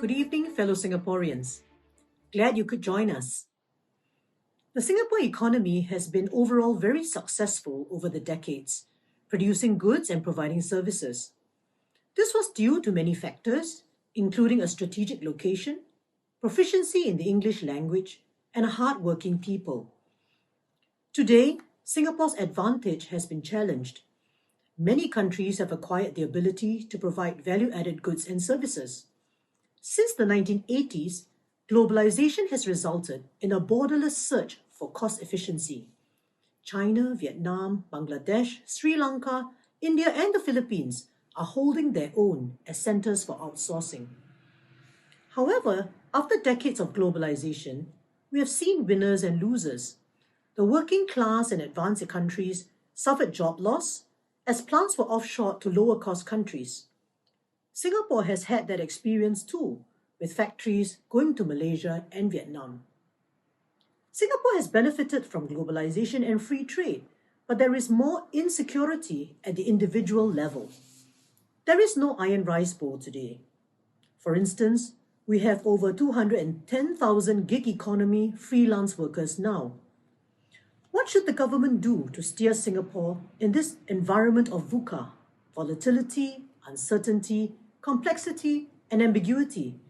Good evening, fellow Singaporeans. Glad you could join us. The Singapore economy has been overall very successful over the decades, producing goods and providing services. This was due to many factors, including a strategic location, proficiency in the English language, and a hard-working people. Today, Singapore's advantage has been challenged. Many countries have acquired the ability to provide value-added goods and services. Since the 1980s, globalization has resulted in a borderless search for cost efficiency. China, Vietnam, Bangladesh, Sri Lanka, India, and the Philippines are holding their own as centers for outsourcing. However, after decades of globalization, we have seen winners and losers. The working class and advanced countries suffered job loss as plants were offshored to lower-cost countries. Singapore has had that experience too, with factories going to Malaysia and Vietnam. Singapore has benefited from globalization and free trade, but there is more insecurity at the individual level. There is no iron rice bowl today. For instance, we have over 210,000 gig economy freelance workers now. What should the government do to steer Singapore in this environment of VUCA, volatility, uncertainty, complexity, and ambiguity?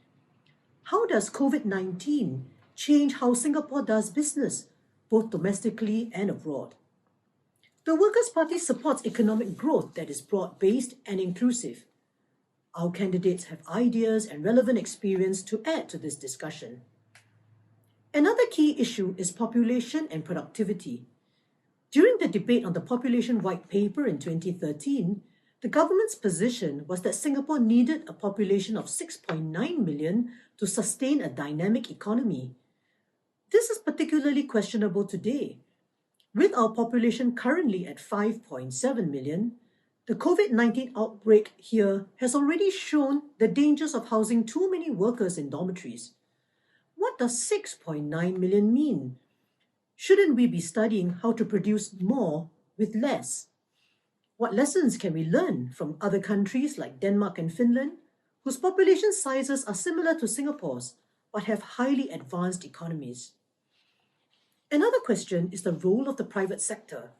How does COVID-19 change how Singapore does business, both domestically and abroad? The Workers' Party supports economic growth that is broad-based and inclusive. Our candidates have ideas and relevant experience to add to this discussion. Another key issue is population and productivity. During the debate on the Population White Paper in 2013, the government's position was that Singapore needed a population of 6.9 million to sustain a dynamic economy. This is particularly questionable today. With our population currently at 5.7 million, the COVID-19 outbreak here has already shown the dangers of housing too many workers in dormitories. What does 6.9 million mean? Shouldn't we be studying how to produce more with less? What lessons can we learn from other countries like Denmark and Finland, whose population sizes are similar to Singapore's, but have highly advanced economies? Another question is the role of the private sector.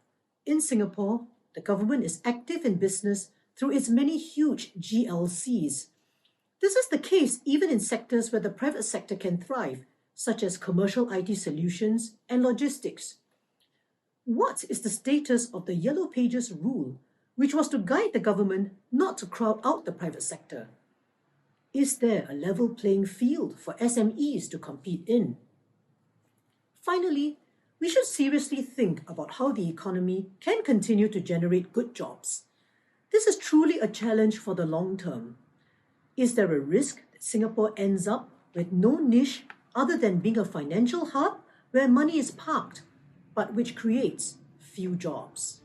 In Singapore, the government is active in business through its many huge GLCs. This is the case even in sectors where the private sector can thrive, such as commercial IT solutions and logistics. What is the status of the Yellow Pages rule, which was to guide the government not to crowd out the private sector? Is there a level playing field for SMEs to compete in? Finally, we should seriously think about how the economy can continue to generate good jobs. This is truly a challenge for the long term. Is there a risk that Singapore ends up with no niche other than being a financial hub where money is parked, but which creates few jobs?